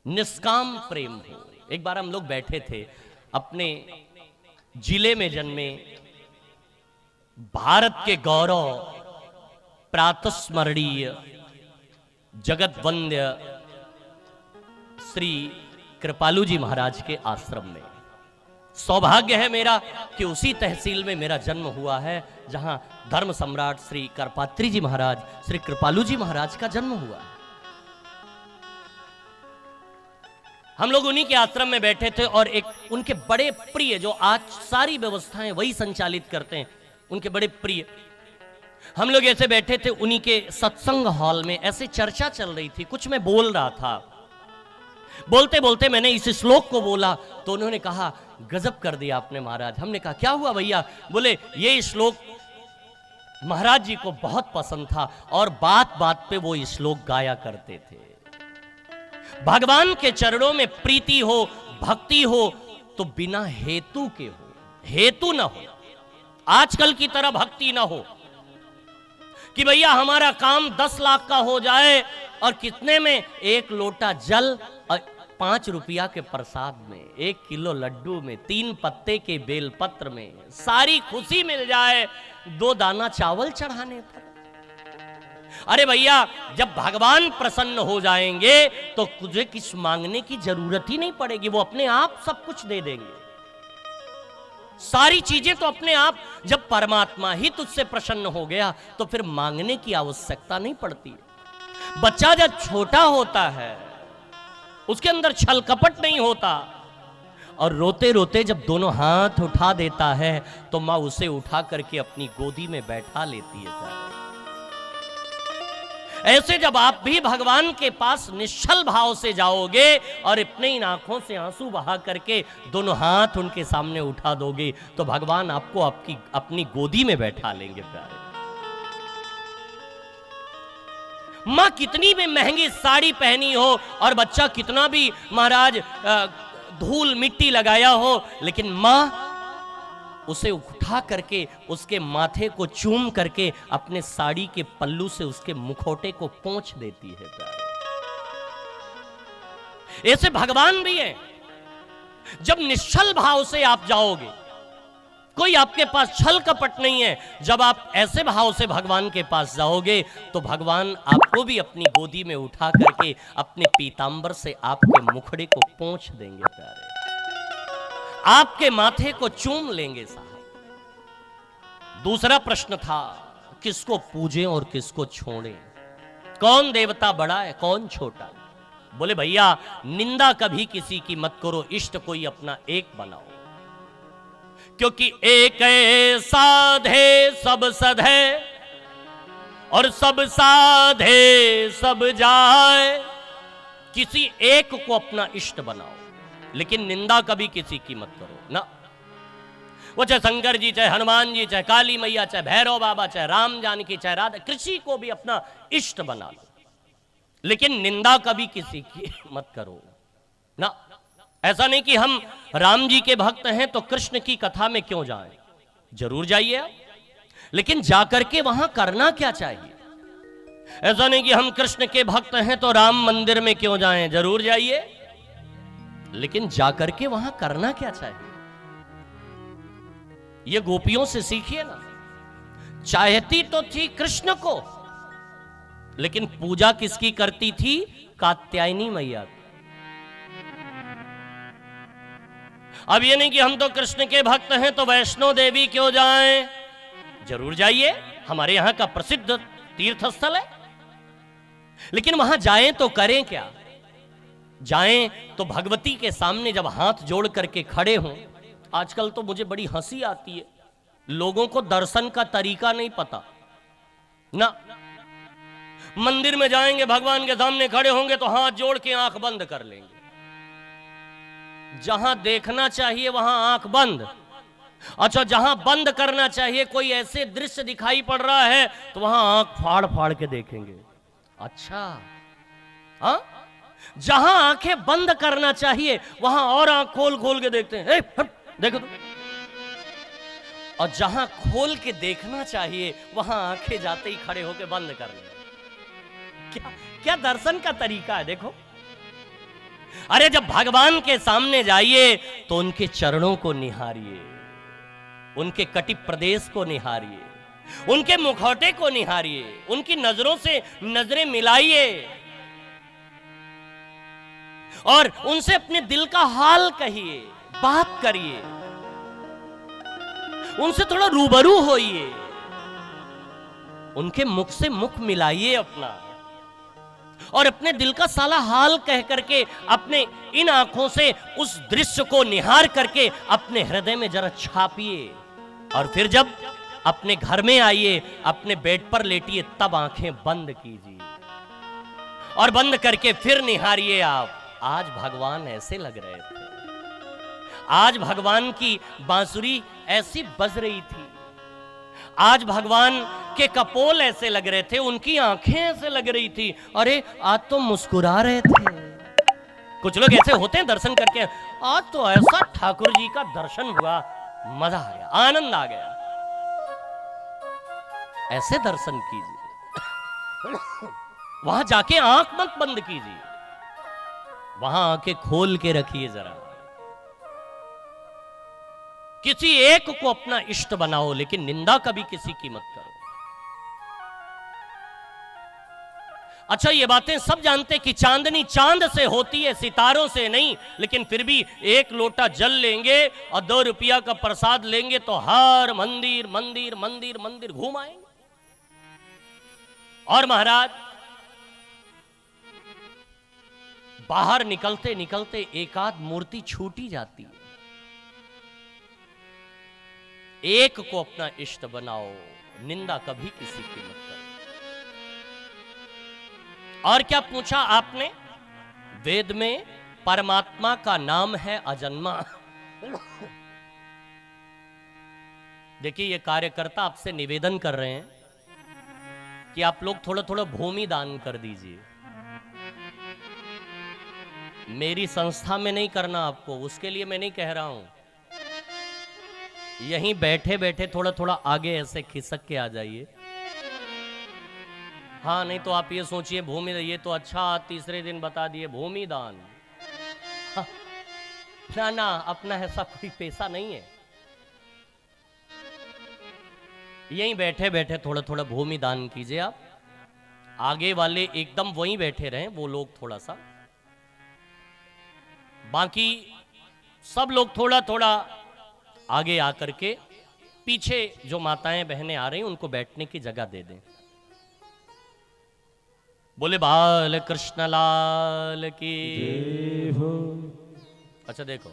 निष्काम प्रेम हो। एक बार हम लोग बैठे थे अपने जिले में जन्मे भारत के गौरव प्रातस्मरणीय जगत वंद्य श्री कृपालू जी महाराज के आश्रम में। सौभाग्य है मेरा कि उसी तहसील में मेरा जन्म हुआ है जहां धर्म सम्राट श्री करपात्री जी महाराज, श्री कृपालू जी महाराज का जन्म हुआ है। हम लोग उन्हीं के आश्रम में बैठे थे और एक उनके बड़े प्रिय, जो आज सारी व्यवस्थाएं वही संचालित करते हैं, उनके बड़े प्रिय, हम लोग ऐसे बैठे थे उन्हीं के सत्संग हॉल में। ऐसे चर्चा चल रही थी, कुछ मैं बोल रहा था। बोलते बोलते मैंने इस श्लोक को बोला तो उन्होंने कहा, गजब कर दिया आपने महाराज। हमने कहा क्या हुआ भैया? बोले ये श्लोक महाराज जी को बहुत पसंद था और बात बात पे वो श्लोक गाया करते थे। भगवान के चरणों में प्रीति हो, भक्ति हो तो बिना हेतु के हो, हेतु ना हो। आजकल की तरह भक्ति ना हो कि भैया हमारा काम 10 लाख का हो जाए और कितने में 1 लोटा जल और 5 रुपया के प्रसाद में, 1 किलो लड्डू में, 3 पत्ते के बेलपत्र में सारी खुशी मिल जाए 2 दाना चावल चढ़ाने पर। अरे भैया जब भगवान प्रसन्न हो जाएंगे तो तुझे कुछ मांगने की जरूरत ही नहीं पड़ेगी, वो अपने आप सब कुछ दे देंगे। सारी चीजें तो अपने आप, जब परमात्मा ही तुझसे प्रसन्न हो गया तो फिर मांगने की आवश्यकता नहीं पड़ती। बच्चा जब छोटा होता है उसके अंदर छल कपट नहीं होता और रोते रोते जब दोनों हाथ उठा देता है तो मां उसे उठा करके अपनी गोदी में बैठा लेती है। ऐसे जब आप भी भगवान के पास निश्चल भाव से जाओगे और अपने इन आंखों से आंसू बहा करके दोनों हाथ उनके सामने उठा दोगे तो भगवान आपको अपनी गोदी में बैठा लेंगे। प्यारे, मां कितनी भी महंगी साड़ी पहनी हो और बच्चा कितना भी महाराज धूल मिट्टी लगाया हो, लेकिन मां उसे उठा करके उसके माथे को चूम करके अपने साड़ी के पल्लू से उसके मुखौटे को पोंछ देती है। ऐसे भगवान भी है। जब निश्चल भाव से आप जाओगे, कोई आपके पास छल कपट नहीं है, जब आप ऐसे भाव से भगवान के पास जाओगे तो भगवान आपको भी अपनी गोदी में उठा करके अपने पीतांबर से आपके मुखड़े को पोंछ देंगे। प्यारे, आपके माथे को चूम लेंगे। साहब, दूसरा प्रश्न था किसको पूजें और किसको छोड़ें, कौन देवता बड़ा है कौन छोटा है? बोले भैया निंदा कभी किसी की मत करो, इष्ट कोई अपना एक बनाओ, क्योंकि एक साधे सब सधे और सब साधे सब जाए। किसी एक को अपना इष्ट बनाओ, लेकिन निंदा कभी किसी की मत करो ना। वो चाहे शंकर जी, चाहे हनुमान जी, चाहे काली मैया, चाहे भैरव बाबा, चाहे राम जानकी, चाहे राधा, किसी को भी अपना इष्ट बना लो, लेकिन निंदा कभी किसी की मत करो ना। ऐसा नहीं कि हम राम जी के भक्त हैं तो कृष्ण की कथा में क्यों जाएं? जरूर जाइए आप, लेकिन जाकर के वहां करना क्या चाहिए? ऐसा नहीं कि हम कृष्ण के भक्त हैं तो राम मंदिर में क्यों जाएं? जरूर जाइए, लेकिन जाकर के वहां करना क्या चाहिए? ये गोपियों से सीखिए ना। चाहती तो थी कृष्ण को, लेकिन पूजा किसकी करती थी? कात्यायनी मैया। अब ये नहीं कि हम तो कृष्ण के भक्त हैं तो वैष्णो देवी क्यों जाएं? जरूर जाइए, हमारे यहां का प्रसिद्ध तीर्थ स्थल है, लेकिन वहां जाएं तो करें क्या? जाएं तो भगवती के सामने जब हाथ जोड़ करके खड़े हों। आजकल तो मुझे बड़ी हंसी आती है, लोगों को दर्शन का तरीका नहीं पता ना। मंदिर में जाएंगे, भगवान के सामने खड़े होंगे तो हाथ जोड़ के आंख बंद कर लेंगे। जहां देखना चाहिए वहां आंख बंद। अच्छा, जहां बंद करना चाहिए, कोई ऐसे दृश्य दिखाई पड़ रहा है तो वहां आंख फाड़ फाड़ के देखेंगे। अच्छा, हाँ, जहां आंखें बंद करना चाहिए वहां और आंख खोल खोल के देखते हैं। देखो तो। और जहां खोल के देखना चाहिए वहां आंखें जाते ही खड़े होकर बंद कर ले। क्या क्या दर्शन का तरीका है? देखो, अरे जब भगवान के सामने जाइए तो उनके चरणों को निहारिए, उनके कटि प्रदेश को निहारिए, उनके मुखौटे को निहारिए, उनकी नजरों से नजरें मिलाइए और उनसे अपने दिल का हाल कहिए, बात करिए, उनसे थोड़ा रूबरू होइए, उनके मुख से मुख मिलाइए अपना और अपने दिल का साला हाल कह करके अपने इन आंखों से उस दृश्य को निहार करके अपने हृदय में जरा छापिए और फिर जब अपने घर में आइए, अपने बेड पर लेटिए, तब आंखें बंद कीजिए और बंद करके फिर निहारिए आप। आज भगवान ऐसे लग रहे थे, आज भगवान की बांसुरी ऐसी बज रही थी, आज भगवान के कपोल ऐसे लग रहे थे, उनकी आंखें ऐसे लग रही थी, अरे आज तो मुस्कुरा रहे थे। कुछ लोग ऐसे होते हैं दर्शन करके, आज तो ऐसा ठाकुर जी का दर्शन हुआ, मजा आ गया, आनंद आ गया। ऐसे दर्शन कीजिए, वहां जाके आंख मत बंद कीजिए, वहां आंखें खोल के रखिए जरा। किसी एक को अपना इष्ट बनाओ, लेकिन निंदा कभी किसी की मत करो। अच्छा, ये बातें सब जानते कि चांदनी चांद से होती है, सितारों से नहीं, लेकिन फिर भी एक लोटा जल लेंगे और 2 रुपया का प्रसाद लेंगे तो हर मंदिर मंदिर मंदिर मंदिर घूम आएंगे। और महाराज बाहर निकलते निकलते एक आध मूर्ति छूटी जाती है। एक को अपना इष्ट बनाओ, निंदा कभी किसी की मत करो। और क्या पूछा आपने? वेद में परमात्मा का नाम है अजन्मा। देखिए, ये कार्यकर्ता आपसे निवेदन कर रहे हैं कि आप लोग थोड़ा थोड़ा भूमि दान कर दीजिए। मेरी संस्था में नहीं करना आपको, उसके लिए मैं नहीं कह रहा हूं। यहीं बैठे बैठे थोड़ा थोड़ा आगे ऐसे खिसक के आ जाइए। हाँ, नहीं तो आप ये सोचिए भूमि, ये तो अच्छा तीसरे दिन बता दिए भूमि दान। हाँ, ना ना, अपना ऐसा कोई पैसा नहीं है। यहीं बैठे बैठे थोड़ा थोड़ा भूमि दान कीजिए आप। आगे वाले एकदम वहीं बैठे रहें, वो लोग थोड़ा सा, बाकी सब लोग थोड़ा थोड़ा आगे आकर के पीछे जो माताएं बहनें आ रही हैं उनको बैठने की जगह दे दें। बोले बाल कृष्ण लाल की। अच्छा देखो,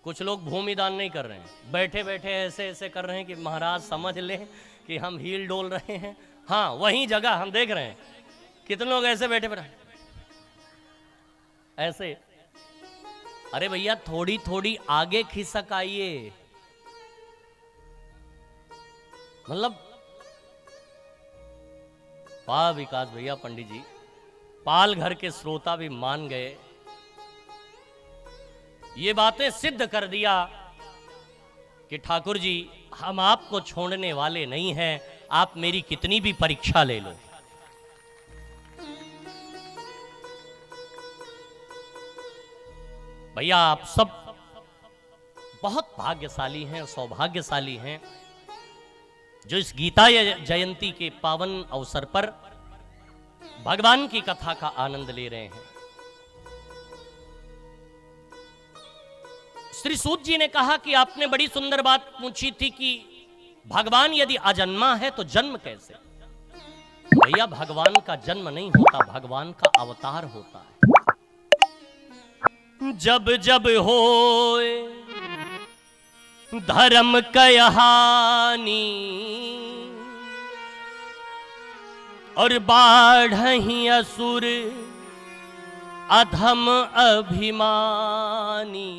कुछ लोग भूमि दान नहीं कर रहे हैं, बैठे बैठे ऐसे ऐसे कर रहे हैं कि महाराज समझ लें कि हम हील डोल रहे हैं। हाँ, वही जगह हम देख रहे हैं, कितने लोग ऐसे बैठे बैठे ऐसे। अरे भैया, थोड़ी थोड़ी आगे खिसक आइए। मतलब वाह विकास भैया, पंडित जी, पाल घर के श्रोता भी मान गए। ये बातें सिद्ध कर दिया कि ठाकुर जी, हम आपको छोड़ने वाले नहीं हैं, आप मेरी कितनी भी परीक्षा ले लो। भैया, आप सब बहुत भाग्यशाली हैं, सौभाग्यशाली हैं, जो इस गीता जयंती के पावन अवसर पर भगवान की कथा का आनंद ले रहे हैं। श्री सूत जी ने कहा कि आपने बड़ी सुंदर बात पूछी थी कि भगवान यदि अजन्मा है तो जन्म कैसे? भैया, भगवान का जन्म नहीं होता, भगवान का अवतार होता है। जब जब होए धर्म कहानी और बाढ़हि असुर अधम अभिमानी,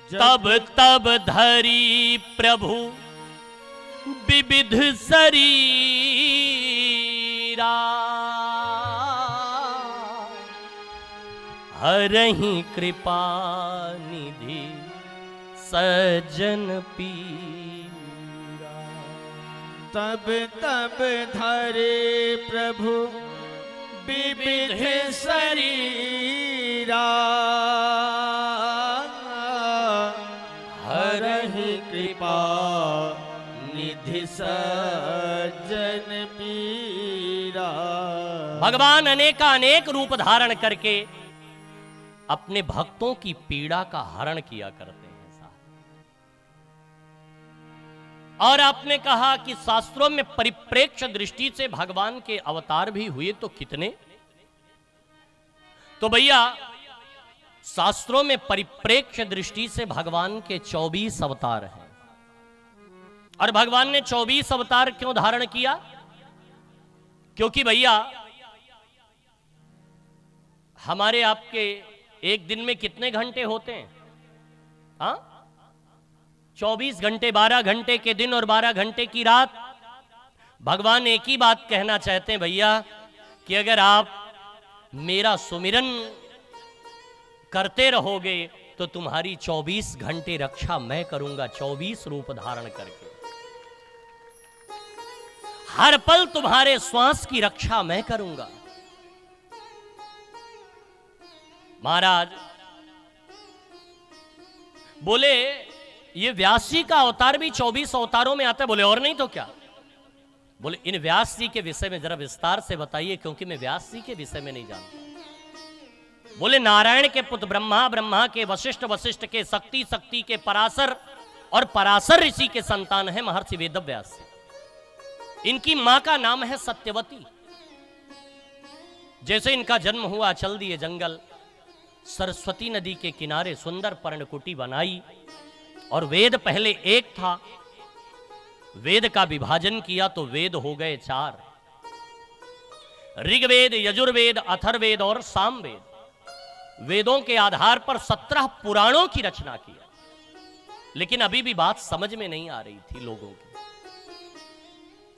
तब तब धरी प्रभु विविध शरीरा, हरहि कृपा निधि सज्जन पीरा। तब तब धरे प्रभु विविध शरीरा हरहि कृपा निधि सज्जन पीरा। भगवान अनेक रूप धारण करके अपने भक्तों की पीड़ा का हरण किया करते हैं साहब। और आपने कहा कि शास्त्रों में परिप्रेक्ष्य दृष्टि से भगवान के अवतार भी हुए तो कितने? तो भैया शास्त्रों में परिप्रेक्ष्य दृष्टि से भगवान के 24 अवतार हैं। और भगवान ने 24 अवतार क्यों धारण किया? क्योंकि भैया हमारे आपके एक दिन में कितने घंटे होते हैं? हाँ, 24 घंटे, 12 घंटे के दिन और 12 घंटे की रात। भगवान एक ही बात कहना चाहते हैं भैया कि अगर आप मेरा सुमिरन करते रहोगे तो तुम्हारी 24 घंटे रक्षा मैं करूंगा, 24 रूप धारण करके। हर पल तुम्हारे श्वास की रक्षा मैं करूंगा। महाराज बोले ये व्यास जी का अवतार भी 24 अवतारों में आता है। बोले और नहीं तो क्या? बोले इन व्यास जी के विषय में जरा विस्तार से बताइए, क्योंकि मैं व्यास जी के विषय में नहीं जानता। बोले नारायण के पुत्र ब्रह्मा, ब्रह्मा के वशिष्ठ, वशिष्ठ के शक्ति, शक्ति के पराशर और पराशर ऋषि के संतान है महर्षि वेदव्यास। इनकी मां का नाम है सत्यवती। जैसे इनका जन्म हुआ, चल दिए जंगल, सरस्वती नदी के किनारे सुंदर पर्णकुटी बनाई। और वेद पहले एक था, वेद का विभाजन किया तो वेद हो गए 4, ऋग्वेद, यजुर्वेद, अथर्ववेद और सामवेद। वेदों के आधार पर 17 पुराणों की रचना किया। लेकिन अभी भी बात समझ में नहीं आ रही थी लोगों की।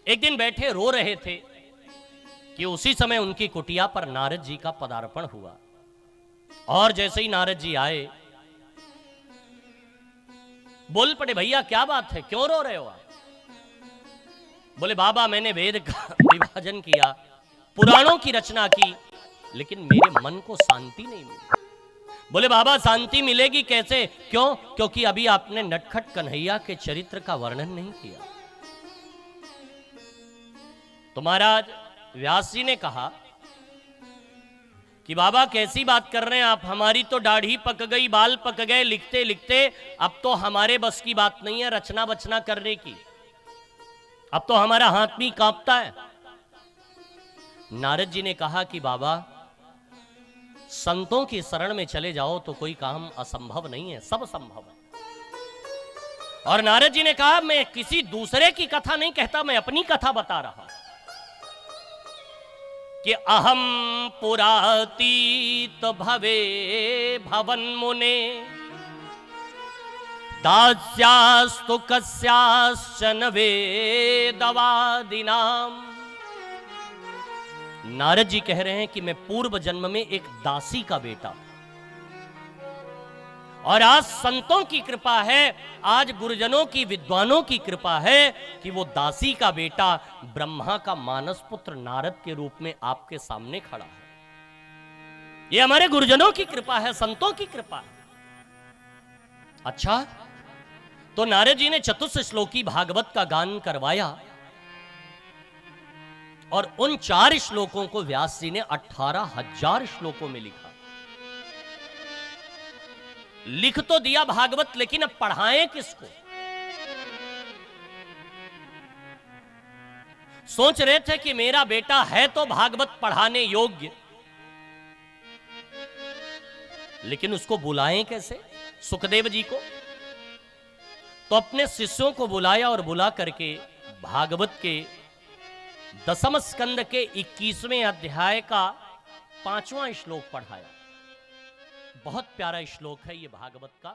एक दिन बैठे रो रहे थे कि उसी समय उनकी कुटिया पर नारद जी का पदार्पण हुआ। और जैसे ही नारद जी आए, बोल पड़े भैया क्या बात है, क्यों रो रहे हो आप? बोले बाबा मैंने वेद का विभाजन किया, पुराणों की रचना की, लेकिन मेरे मन को शांति नहीं मिली। बोले बाबा शांति मिलेगी कैसे? क्यों? क्योंकि अभी आपने नटखट कन्हैया के चरित्र का वर्णन नहीं किया। तो महाराज व्यास जी ने कहा कि बाबा कैसी बात कर रहे हैं आप, हमारी तो दाढ़ी पक गई, बाल पक गए लिखते लिखते, अब तो हमारे बस की बात नहीं है रचना बचना करने की, अब तो हमारा हाथ भी कांपता है। नारद जी ने कहा कि बाबा संतों की शरण में चले जाओ तो कोई काम असंभव नहीं है, सब संभव है। और नारद जी ने कहा मैं किसी दूसरे की कथा नहीं कहता, मैं अपनी कथा बता रहा हूं कि अहम पुरातीत भवे भवन मुने दास्यास्तु कस्याश्चन वेदवादिनाम। नारद जी कह रहे हैं कि मैं पूर्व जन्म में एक दासी का बेटा, और आज संतों की कृपा है, आज गुरुजनों की, विद्वानों की कृपा है कि वो दासी का बेटा ब्रह्मा का मानस पुत्र नारद के रूप में आपके सामने खड़ा है। ये हमारे गुरुजनों की कृपा है, संतों की कृपा है। अच्छा, तो नारद जी ने चतुर्थ श्लोकी भागवत का गान करवाया और उन 4 श्लोकों को व्यास जी ने 18,000 श्लोकों में लिखा। लिख तो दिया भागवत, लेकिन अब पढ़ाएं किसको? सोच रहे थे कि मेरा बेटा है तो भागवत पढ़ाने योग्य, लेकिन उसको बुलाएं कैसे? सुखदेव जी को तो अपने शिष्यों को बुलाया और बुला करके भागवत के 10वें स्कंद के 21वें अध्याय का 5वां श्लोक पढ़ाया। बहुत प्यारा श्लोक है ये भागवत का।